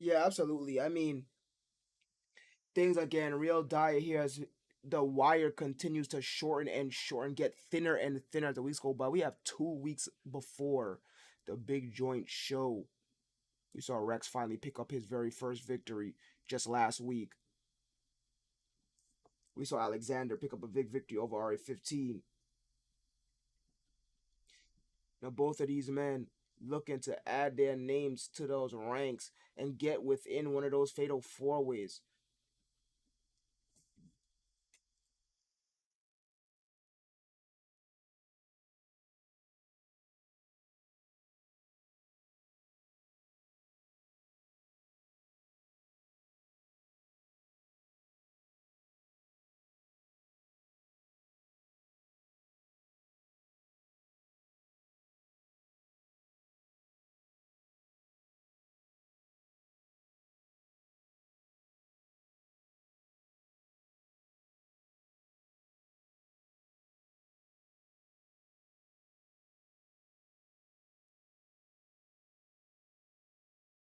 Yeah, absolutely. I mean, things are getting real dire here as the wire continues to shorten and shorten, get thinner and thinner as the weeks go by. We have 2 weeks before the big joint show. We saw Rex finally pick up his very first victory just last week. We saw Alexander pick up a big victory over RA-15. Now, both of these men looking to add their names to those ranks and get within one of those fatal four ways.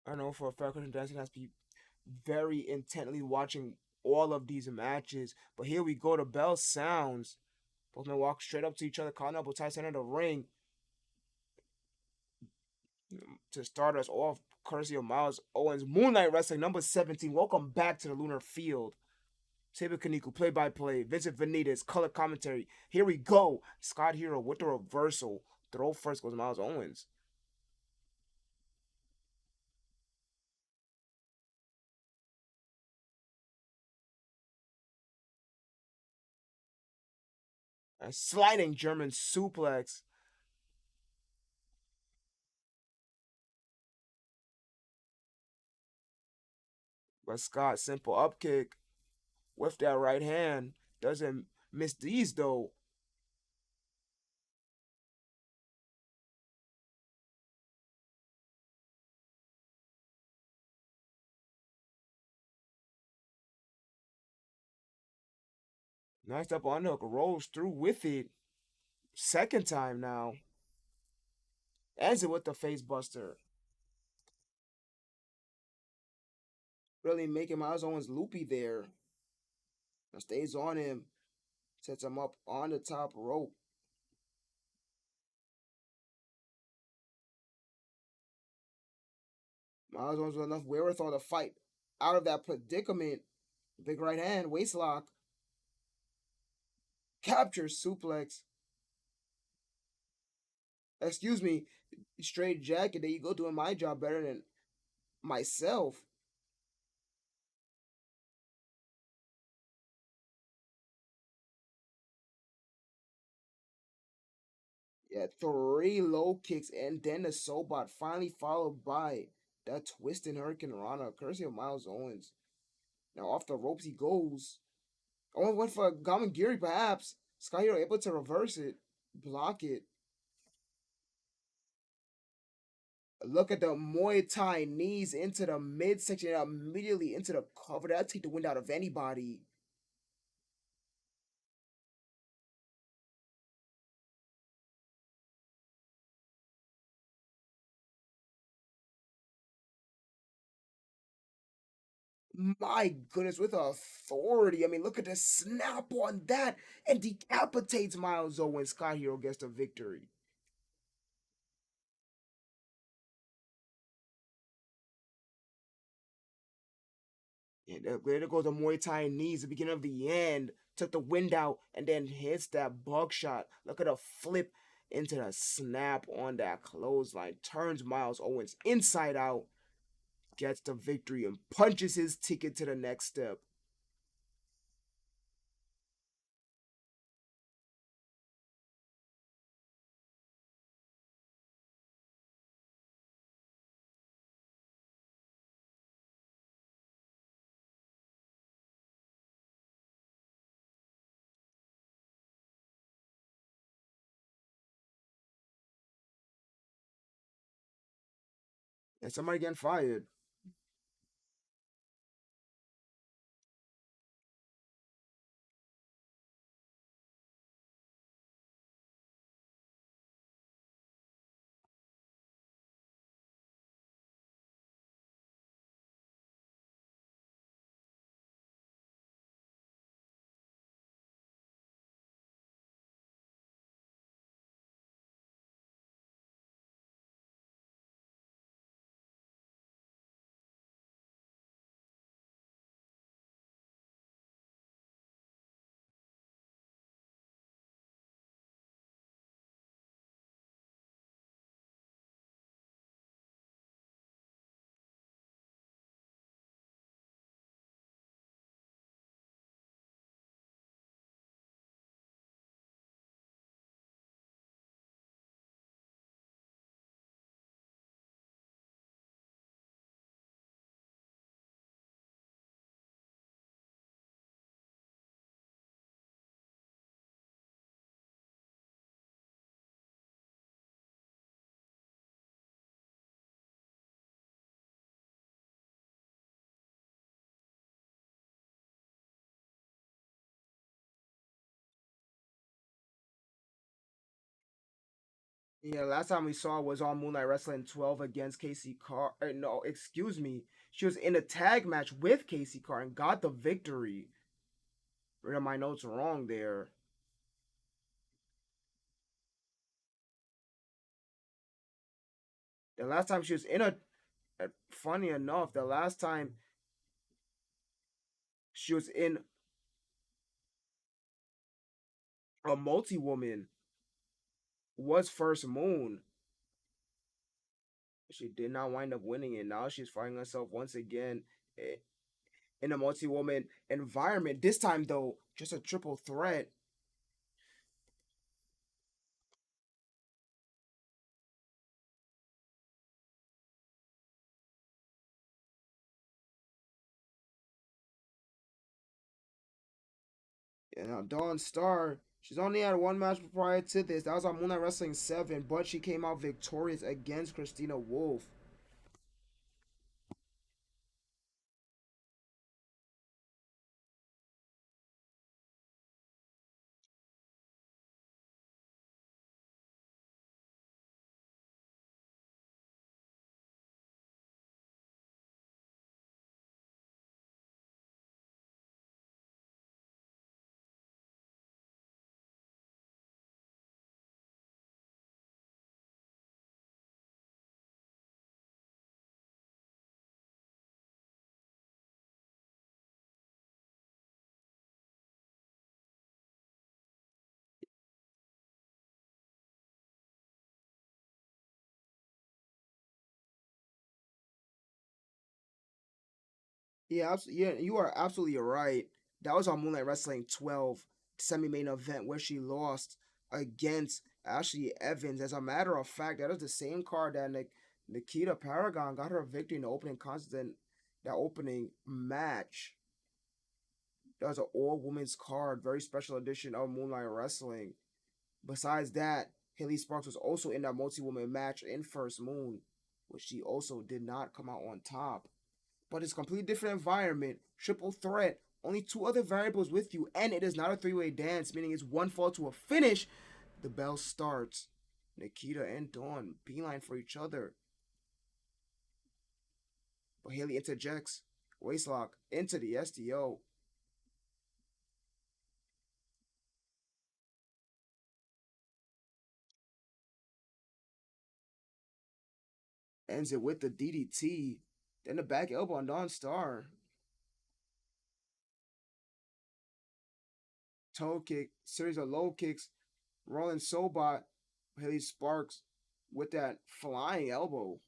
I know for a fact Christian Dancing has to be very intently watching all of these matches. But here we go. The bell sounds. Both men walk straight up to each other, calling up tight center of the ring to start us off. Courtesy of Miles Owens, Moonlight Wrestling number 17. Welcome back to the Lunar Field. Saber Kaniku, play by play. Vincent Benitez, color commentary. Here we go. Scott Hero with the reversal. Throw first goes Miles Owens. A sliding German suplex. But Scott, simple up kick with that right hand. Doesn't miss these though. Nice up underhook. Rolls through with it. Second time now. Ends it with the face buster. Really making Miles Owens loopy there. Now stays on him. Sets him up on the top rope. Miles Owens with enough wherewithal to fight out of that predicament. Big right hand, waist lock. Capture suplex. Excuse me, straight jacket. There you go, doing my job better than myself. Yeah, three low kicks and then the Sobot finally followed by that twisting Hurricane Rana, courtesy of Miles Owens. Now off the ropes he goes. Owens went for a Gamagiri perhaps. Sky Hero able to reverse it, block it. Look at the Muay Thai knees into the midsection and immediately into the cover. That'll take the wind out of anybody. My goodness, with authority. I mean, look at the snap on that and decapitates Miles Owens. Sky Hero gets the victory. And there goes the Muay Thai knees, the beginning of the end. Took the wind out and then hits that buckshot. Look at a flip into the snap on that clothesline. Turns Miles Owens inside out. Gets the victory and punches his ticket to the next step. And somebody getting fired. Yeah, last time we saw was on Moonlight Wrestling 12 against Casey Carr. No, excuse me. She was in a tag match with Casey Carr and got the victory. Read my notes wrong there. The last time she was in funny enough, the last time she was in a multi woman was First Moon. She did not wind up winning it. Now she's finding herself once again in a multi woman environment. This time, though, just a triple threat. And now Dawn Star, she's only had one match prior to this. That was on Moonlight Wrestling 7, but she came out victorious against Christina Wolf. Yeah, you are absolutely right. That was on Moonlight Wrestling 12 semi-main event where she lost against Ashley Evans. As a matter of fact, that is the same card that Nikita Paragon got her victory in the opening contest in that opening match. That was an all women's card, very special edition of Moonlight Wrestling. Besides that, Haley Sparks was also in that multi woman match in First Moon, which she also did not come out on top. But it's a completely different environment, triple threat, only two other variables with you, and it is not a three-way dance, meaning it's one fall to a finish. The bell starts. Nikita and Dawn beeline for each other, but Haley interjects. Waistlock into the SDO. Ends it with the DDT. Then the back elbow on Dawn Star. Toe kick, series of low kicks. Rolling Sobot, Haley Sparks with that flying elbow.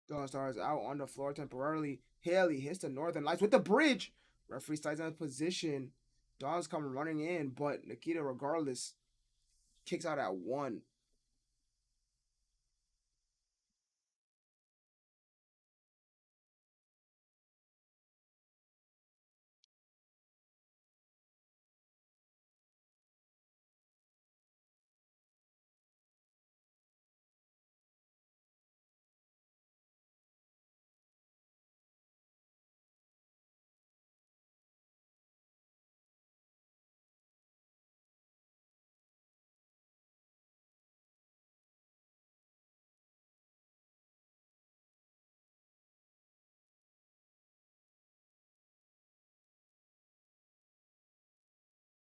Dawn Star is out on the floor temporarily. Haley hits the Northern Lights with the bridge. Referee stays in position. Dawn's coming running in, but Nikita, regardless, kicks out at one.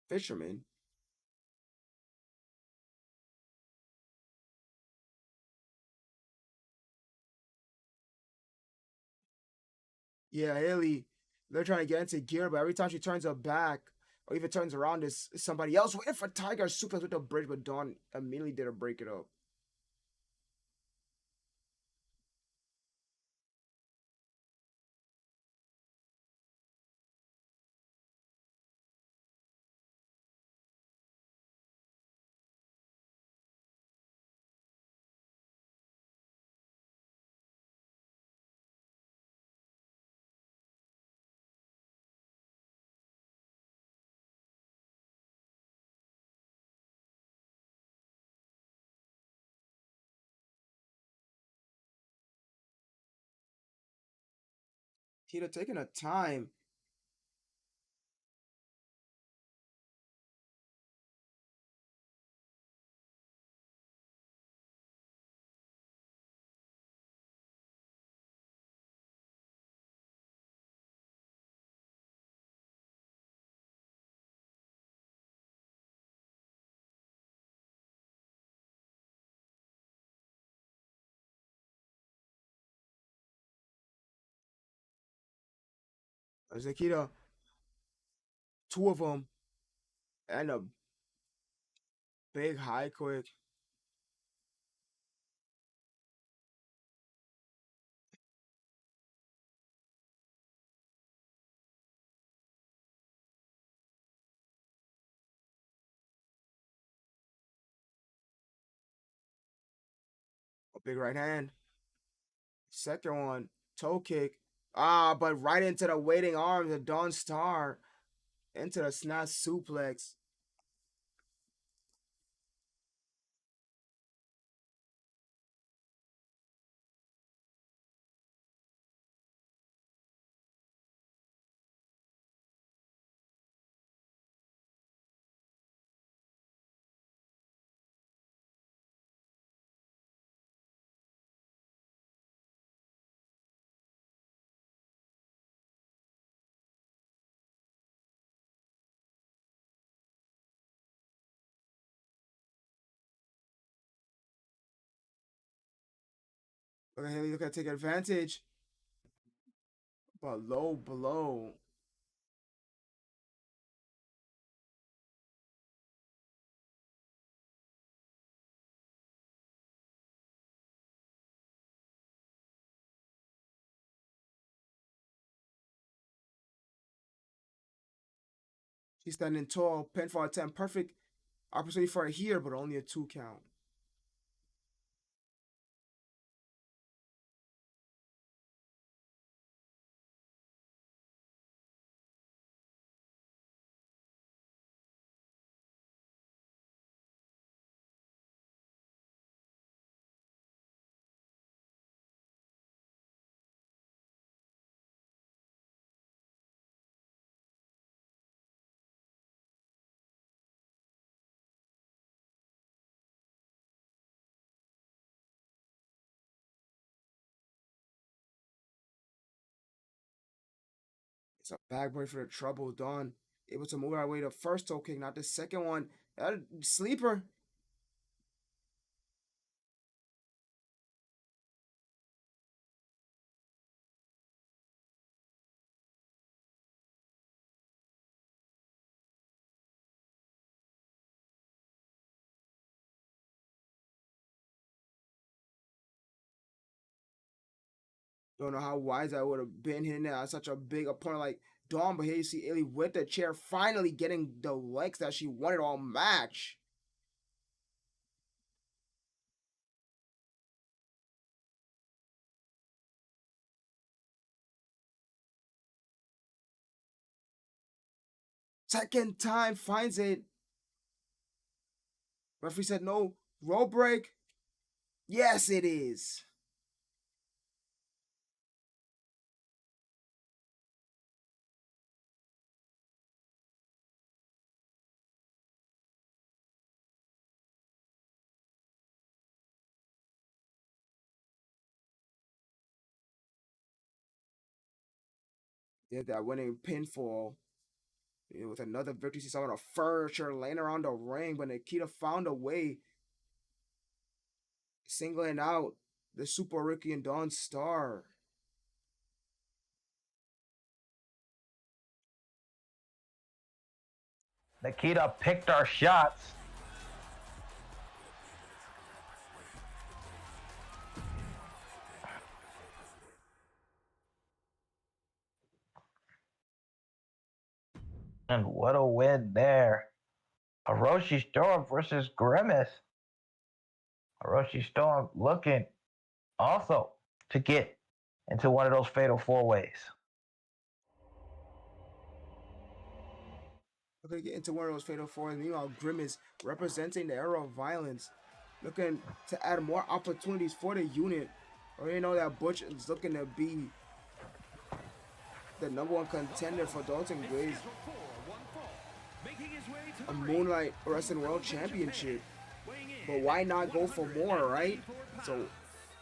Fisherman. Yeah, Haley, they're trying to get into gear, but every time she turns her back or even turns around, there's somebody else waiting for Tiger suplex with the bridge, but Dawn immediately did a break it up. Kita taking a time. Zakita, two of them, and a big high quick. A big right hand. Second one, toe kick. Ah, but right into the waiting arms of Dawn Star. Into the snap suplex. Look at him, look at take advantage. But low blow. She's standing tall, pinfall attempt, perfect opportunity for her here, but only a 2 count. It's a backbreak for the trouble. Dawn able to move our way to first toe kick, not the second one. Sleeper. Don't know how wise I would have been hitting that on such a big opponent like Dawn, but here you see Illy with the chair finally getting the legs that she wanted all match. Second time finds it. Referee said no. Roll break. Yes, it is. Did that winning pinfall with another victory. She saw a furniture laying around the ring, but Nikita found a way, singling out the Super Ricky and Dawn Star. Nikita picked our shots. And what a win there. Hiroshi Storm versus Grimace. Hiroshi Storm looking also to get into one of those fatal four ways. We're going to get into one of those fatal fours. Meanwhile, Grimace representing the era of violence, looking to add more opportunities for the unit. Or you know that Butch is looking to be the number one contender for Dalton Grace, a Moonlight Wrestling World Championship. But why not go for more, right? So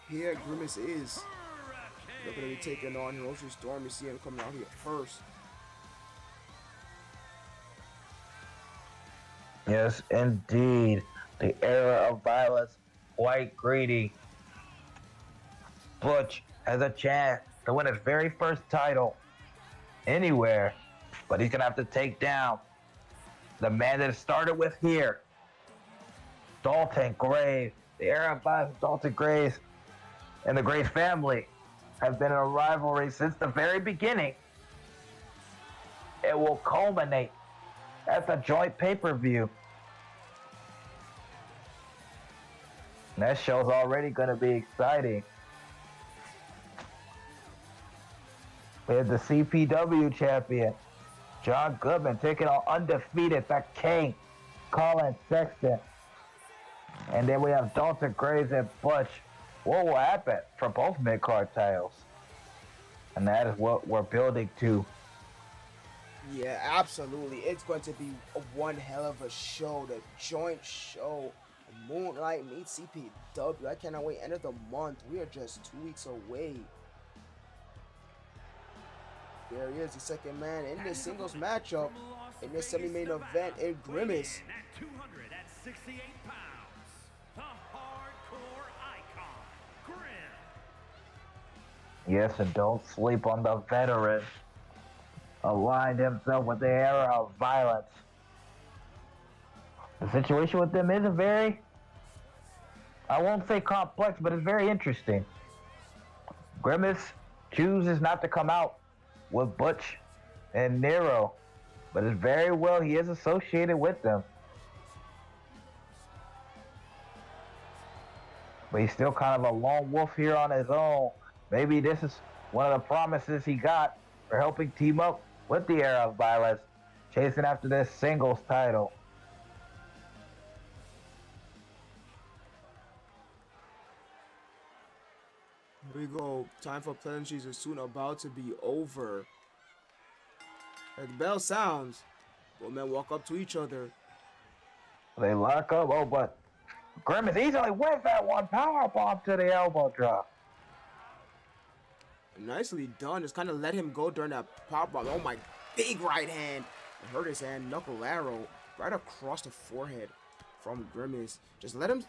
here Grimace is. They're going to be taking on Hiroshi Storm. You see him coming out here first. Yes, indeed. The era of violence, quite greedy. Butch has a chance to win his very first title anywhere, but he's going to have to take down the man that it started with here, Dalton Graves. The era of violence, Dalton Graves and the Graves family have been in a rivalry since the very beginning. It will culminate at the joint pay-per-view. And that show's already going to be exciting. We have the CPW champion, John Goodman, taking on undefeated, the King, Colin Sexton. And then we have Dalton Graves and Butch. What will happen for both mid-card titles? And that is what we're building to. Yeah, absolutely. It's going to be one hell of a show. The joint show. Moonlight meets CPW. I cannot wait. End of the month. We are just 2 weeks away. There he is, the second man in this singles matchup in this semi-main event in Grimace. At 268 pounds, the hardcore icon, Grim. Yes, and don't sleep on the veteran. Aligned himself with the era of violence. The situation with them is a very, I won't say complex, but it's very interesting. Grimace chooses not to come out with Butch and Nero, but it's very well he is associated with them. But he's still kind of a lone wolf here on his own. Maybe this is one of the promises he got for helping team up with the era of violence, chasing after this singles title. Here we go. Time for pleasantries is soon about to be over. As the bell sounds, both men walk up to each other. They lock up. Oh, but Grimace easily wins that one power bomb to the elbow drop. Nicely done. Just kind of let him go during that pop bomb. Oh my, big right hand. It hurt his hand. Knuckle arrow right across the forehead from Grimace. Just let him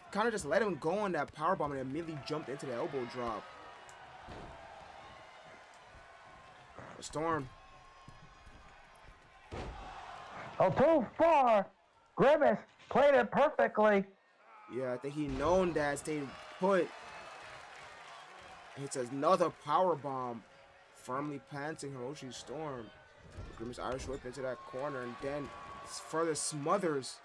go on that power bomb and immediately jumped into the elbow drop. The Storm. Oh, too far. Grimace played it perfectly. Yeah, I think he known that, stayed put. Hits another power bomb, firmly planting Hiroshi Storm. Grimace Irish whip into that corner and then further smothers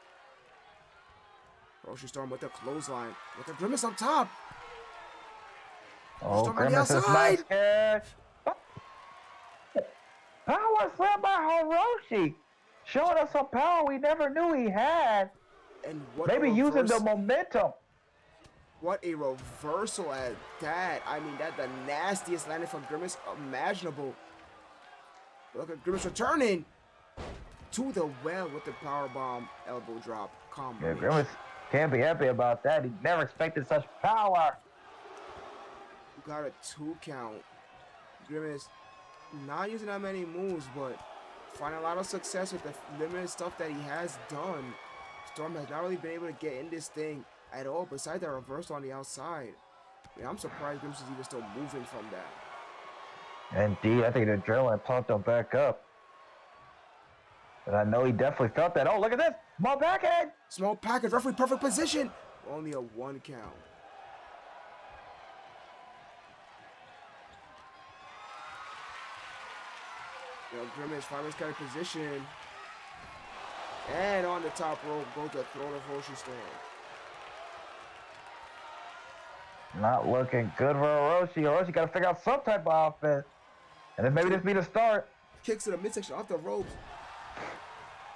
Hiroshi Storm with the clothesline. With the Grimace on top. Oh, Storm on the Grimace is not outside. scared. Power slam by Hiroshi. Showing us some power we never knew he had. And what Maybe using the momentum. What a reversal at that. I mean, that's the nastiest landing from Grimace imaginable. Look at Grimace returning to the well with the powerbomb elbow drop combo. Yeah, Grimace can't be happy about that. He never expected such power. Got a 2 count. Grimace not using that many moves, but finding a lot of success with the limited stuff that he has done. Storm has not really been able to get in this thing at all, besides that reversal on the outside. I mean, I'm surprised Grimace is even still moving from that. Indeed, I think the adrenaline pumped him back up. And I know he definitely felt that. Oh, look at this. Small backhand. Small package, roughly perfect position. Only a 1 count. Grimace finally got a position. And on the top rope goes the throw of Hiroshi Storm. Not looking good for Hiroshi. Hiroshi got to figure out some type of offense. And then maybe this be the start. Kicks to the midsection off the ropes.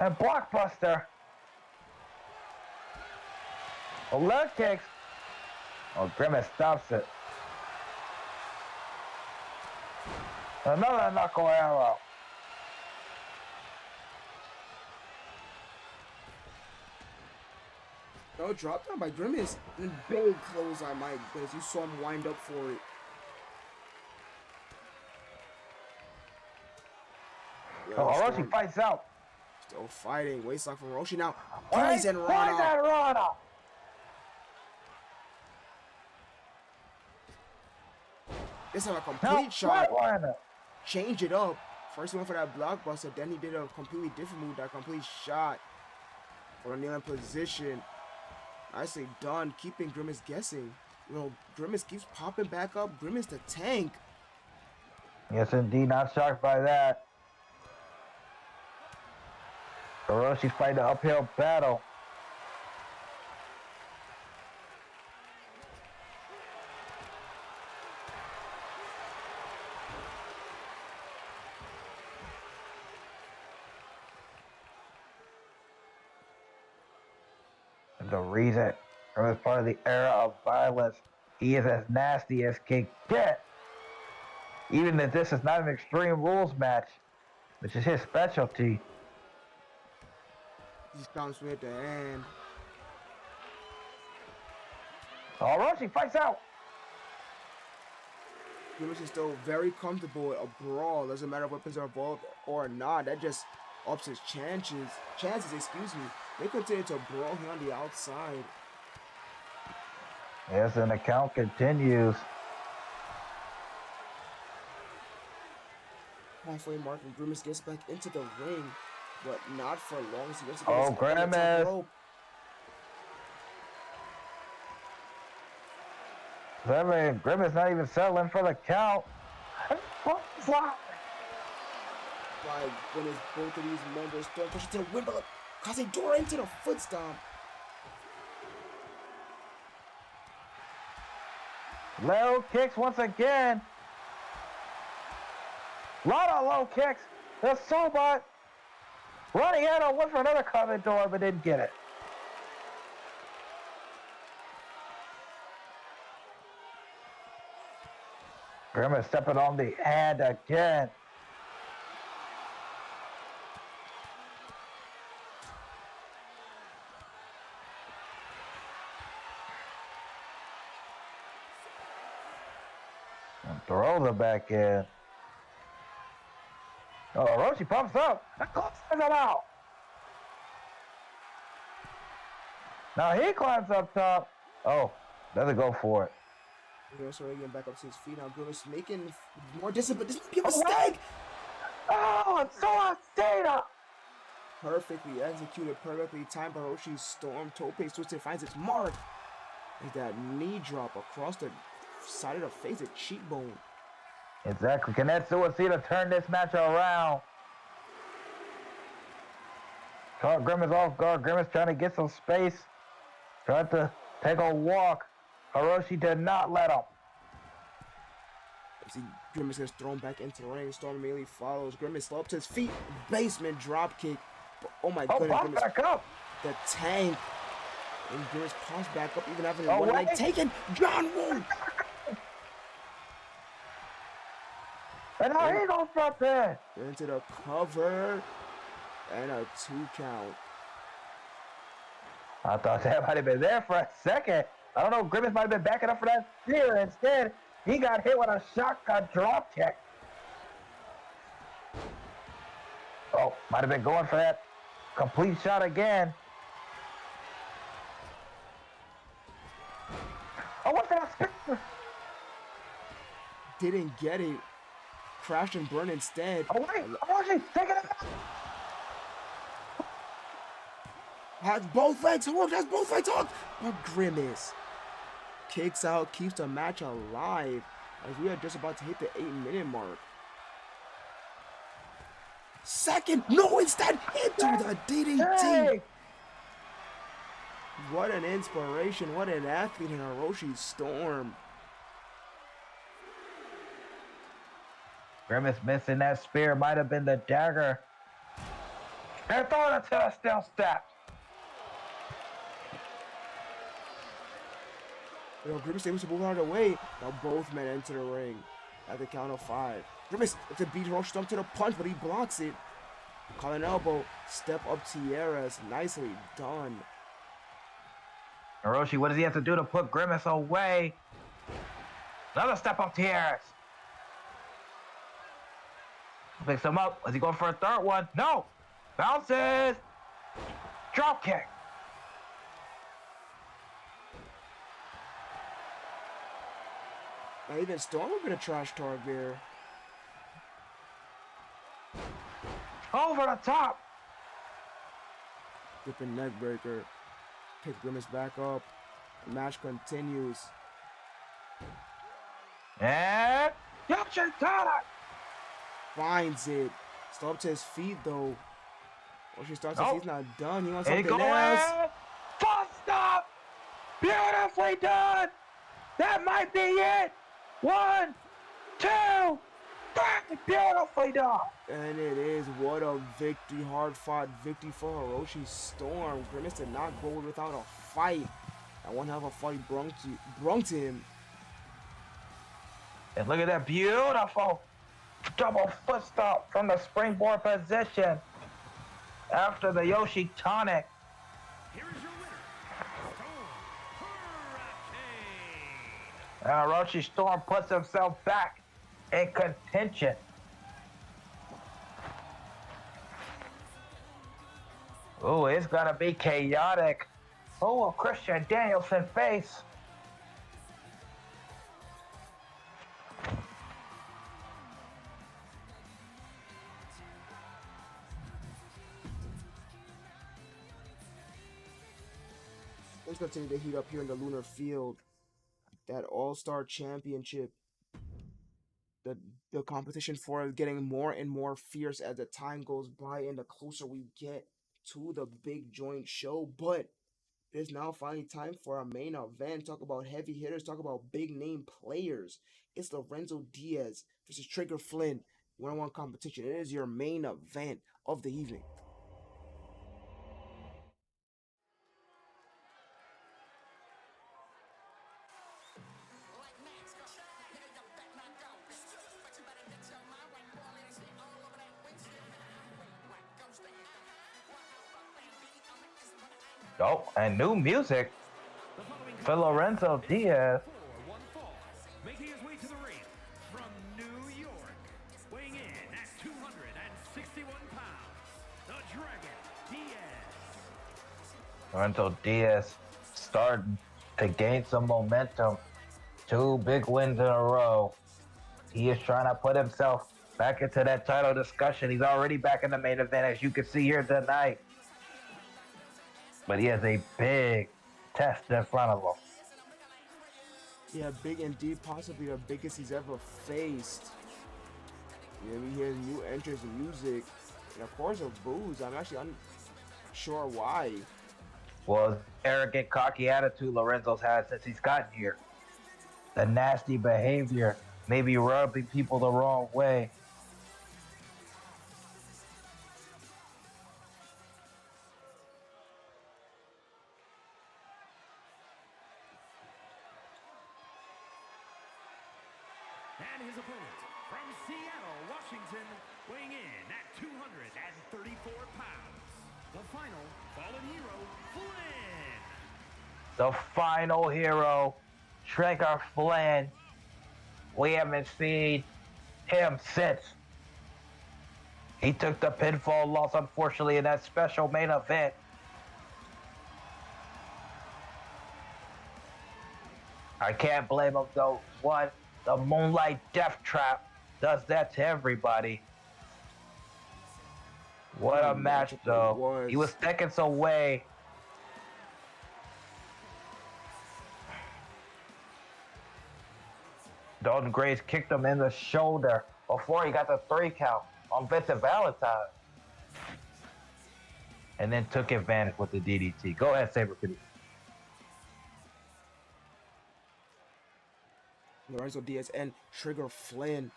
And blockbuster. Oh, leg kicks. Oh, Grimace stops it. Another knuckle arrow. No, drop down by Grimace. And big clothesline, my goodness. You saw him wind up for it. Oh, Yo, Orochi Storm fights out. still fighting. Waistlock from Roshi now. Wait, Poison Poison Rana. Rana. This time a Now, complete shot. Flatliner. Change it up. First he went for that blockbuster. Then he did a completely different move. That complete shot. For a kneeling position. Nicely done. Keeping Grimace guessing. You know, Grimace keeps popping back up. Grimace the tank. Yes, indeed. Not shocked by that. Hiroshi's fighting an uphill battle. The reason from as part of the era of violence, he is as nasty as can get. Even if this is not an extreme rules match, which is his specialty. He stomps me at the end. Orochi fights out. Grimace is still very comfortable with a brawl. Doesn't matter if weapons are involved or not. That just ups his chances. Excuse me. They continue to brawl here on the outside. Yes, and the count continues. Halfway mark and Grimace gets back into the ring, but not for long. So he gets to get Oh, his up on the top Grimace. rope. Grimace not even settling for the count. My goodness, both of these members still pushing to the windmill, causing door into the foot stomp. Low kicks once again. Lot of low kicks. The Sobot running out went for another cover door, but didn't get it. Grimace stepping on the hand again. And throws it back in. Oh, Orochi pumps up. That closes him out. Now he climbs up top. Oh, doesn't go for it. Grimace already getting back up to his feet now. Grimace making more discipline. This might be a mistake. Oh, it's so data. Perfectly executed, perfectly timed by Hiroshi's storm. Tope twisted finds its mark. Is that knee drop across the side of the face, the cheekbone. Exactly. Kinetsu will see to turn this match around. Caught Grimace off guard. Grimace trying to get some space. Tried to take a walk. Hiroshi did not let him. You see Grimace gets thrown back into the ring. Storm immediately follows. Grimace slow up to his feet. Basement drop kick. Oh my goodness. Pop Grimace, back up. the tank. And Grimace pops back up even having Oh, one wait. leg taken. John Woo. And now he goes front in. Into the cover. And a 2 count. I thought that might have been there for a second. I don't know. Grimace might have been backing up for that spear. Instead, he got hit with a shotgun drop kick. Oh, might have been going for that complete shot again. Oh, what's that spear? Didn't get it. Crashed and burned instead. Oh, wait. Orochi, taking it out. Has both legs hooked. Has both legs hooked. But Grimace kicks out, keeps the match alive as we are just about to hit the 8-minute mark. Second, no, instead into the DDT. Hey. What an inspiration! What an athlete in Hiroshi's Storm. Grimace missing that spear. Might have been the dagger. And throwing it to the steel steps. You know, Grimace able to move out of the way. Now both men enter the ring. at the count of 5. Grimace with the beat Hiroshi Storm to the punch, but he blocks it. Calling elbow, step up Tierras, nicely done. Hiroshi, what does he have to do to put Grimace away? Another step up Tierras. Picks him up. Is he going for a third one? No. Bounces. Drop kick. Now even Storm a bit of trash talk there. Over the top. Dipping neck breaker. Pick Grimace back up. The match continues. And Yoshitana. Finds it. Still up to his feet though. Once he starts Nope. he's not done. He wants Ain't something going. else. Full stop. Beautifully done. That might be it. 1, 2, 3. Beautifully done. And it is. What a victory. Hard fought victory for Hiroshi Storm. Grimace did not go without a fight. And one hell of a fight brung to him. And look at that beautiful double foot stop from the springboard position after the Yoshi tonic. Here is your winner, Storm Hurricane. And Hiroshi Storm puts himself back in contention. Ooh, it's gonna be chaotic. Who will Christian Danielson face? Things continue to heat up here in the Lunar Field. That All-Star Championship. The competition for it getting more and more fierce as the time goes by and the closer we get to the big joint show. But it is now finally time for our main event. Talk about heavy hitters, talk about big name players. It's Lorenzo Diaz versus Trigger Flynn. One-on-one competition. It is your main event of the evening. Oh, and new music The following for Lorenzo Diaz. for one fall, making his way to the ring from New York, weighing in at 261 pounds, the Dragon Diaz. Lorenzo Diaz starting to gain some momentum. 2 big wins in a row. He is trying to put himself back into that title discussion. He's already back in the main event, as you can see here tonight. But he has a big test in front of him. Yeah, big indeed, possibly the biggest he's ever faced. Yeah, we hear new entrance music, and of course a booze. I'm actually unsure why. Well, arrogant, cocky attitude Lorenzo's had since he's gotten here. The nasty behavior, maybe rubbing people the wrong way. And his opponent from Seattle, Washington, weighing in at 234 pounds, the final fallen hero, Flynn. The final hero, Trigger Flynn. We haven't seen him since he took the pinfall loss, unfortunately, in that special main event. I can't blame him though. One, the Moonlight Death Trap does that to everybody. What a match though. He was seconds away. Dalton Grace kicked him in the shoulder before he got the 3 count on Vincent Valentine. And then took advantage with the DDT. Go ahead, Saber Kitty. Lorenzo Diaz and Trigger Flynn.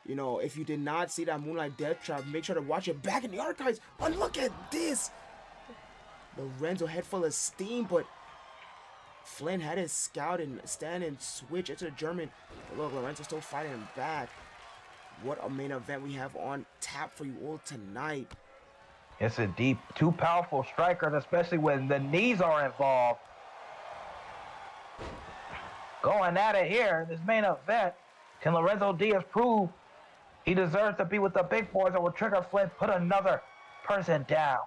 You know, if you did not see that Moonlight Death Trap, make sure to watch it back in the archives. And look at this. Lorenzo head full of steam, but Flynn had his scout and stand and switch into the German. But look, Lorenzo still fighting back. What a main event we have on tap for you all tonight. It's a deep, two powerful strikers, especially when the knees are involved. Going at it here in this main event. Can Lorenzo Diaz prove he deserves to be with the big boys, or will Trigger Flynn put another person down?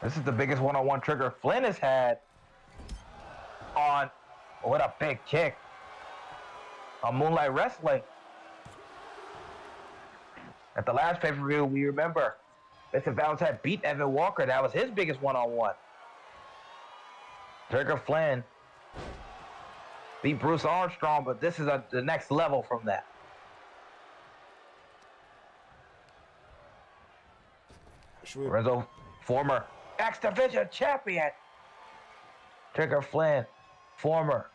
This is the biggest one-on-one Trigger Flynn has had on, what a big kick, on Moonlight Wrestling. At the last pay-per-view, we remember Vincent Valentine beat Evan Walker. That was his biggest one-on-one. Trigger Flynn beat Bruce Armstrong, but this is the next level from that. Lorenzo, former X Division champion. Trigger Flynn, former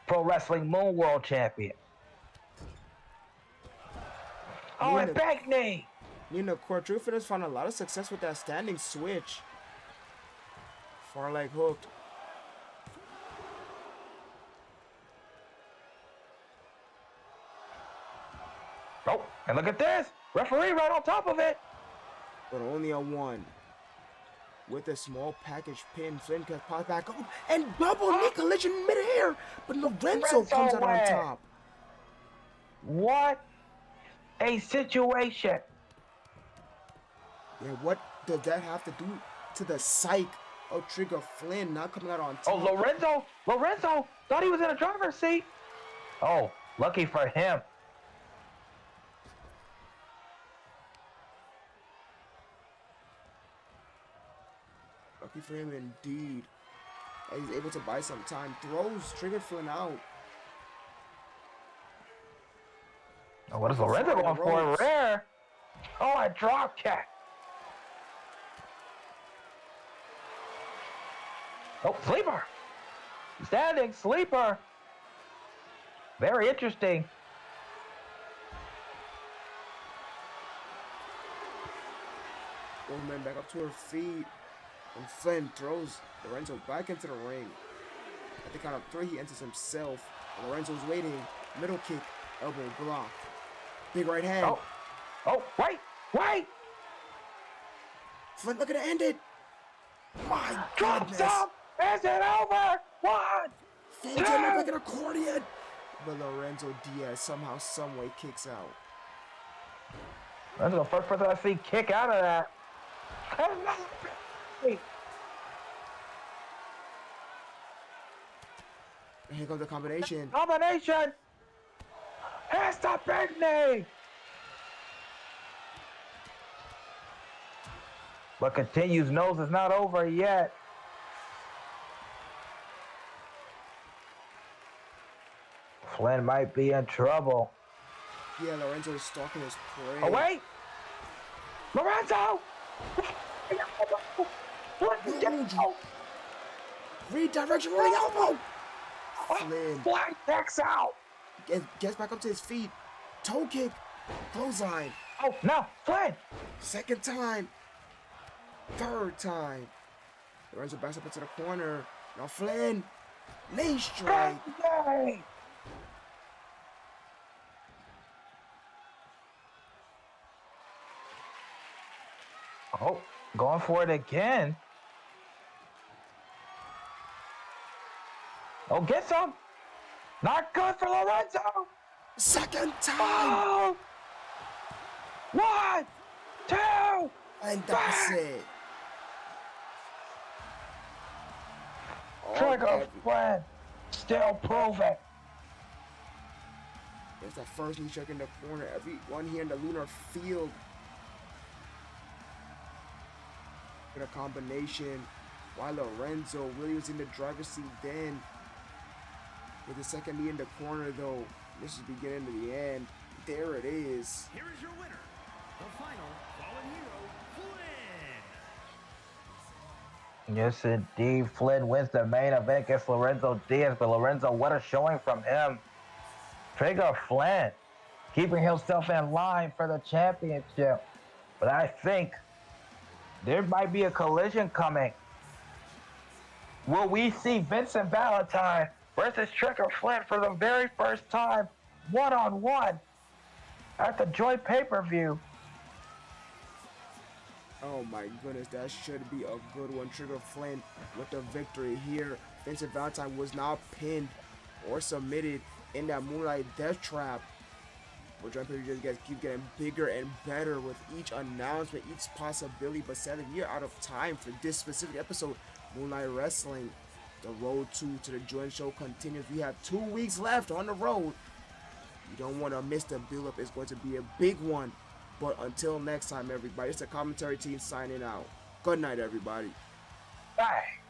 Pro Wrestling Moon World champion. Oh, and back knee. Nina Court, Trigger Flynn has found a lot of success with that standing switch. Far leg hooked. Oh, and look at this. Referee right on top of it. But only a one. With a small package pin, Flynn can pop back up and double knee collision midair. But Lorenzo comes out on top. What a situation. Yeah, what does that have to do to the psyche of Trigger Flynn not coming out on top? Oh, Lorenzo thought he was in a driver's seat. Oh, lucky for him. Lucky for him indeed. And he's able to buy some time. Throws Trigger Flynn out. Oh, what is Lorenzo going for? Rare. Oh, a drop kick. Oh, sleeper. Standing sleeper. Very interesting. Woman back up to her feet. And Flynn throws Lorenzo back into the ring. At the count of 3, he enters himself. And Lorenzo's waiting. Middle kick. Elbow block. Big right hand. Oh, wait. Flynn looking to end it. My Drops goodness. up. Is it over? 1, Flynn 2. did look like an accordion. But Lorenzo Diaz somehow, someway kicks out. That's the first person I see kick out of that. And here comes the combination. Combination. It's the big knee. But continues, knows it's not over yet. Flynn might be in trouble. Yeah, Lorenzo is stalking his prey. Oh, wait! Lorenzo! Redirection rolling elbow! Flynn Flynn kicks out! gets back up to his feet. Toe kick. Clothesline. Oh, no! Flynn! Second time. Third time. Lorenzo backs up into the corner. Now Flynn. Knee strike. Yay! Oh, going for it again. Oh, get some. Not good for Lorenzo. Second time. Oh. 1, 2. And that's it. Trigger Flynn still proving. There's that first knee check in the corner. Everyone here in the lunar field. With a combination. While Lorenzo really was in the driver's seat then. With the second knee in the corner though. This is beginning to the end. There it is. Here is your winner, the final fallen hero, Flynn. Yes, indeed. Flynn wins the main event against Lorenzo Diaz. But Lorenzo, what a showing from him. Trigger Flynn keeping himself in line for the championship. But I think there might be a collision coming. Will we see Vincent Valentine versus Trigger Flint for the very first time, one-on-one, at the joint pay-per-view? Oh my goodness, that should be a good one. Trigger Flynn with the victory here. Vincent Valentine was not pinned or submitted in that Moonlight Death Trap. But John Perry just keep getting bigger and better with each announcement, each possibility. But sadly, we are out of time for this specific episode. Moonlight Wrestling, the road to the joint show continues. We have 2 weeks left on the road. You don't want to miss the build-up. It's going to be a big one. But until next time, everybody, it's the commentary team signing out. Good night, everybody. Bye.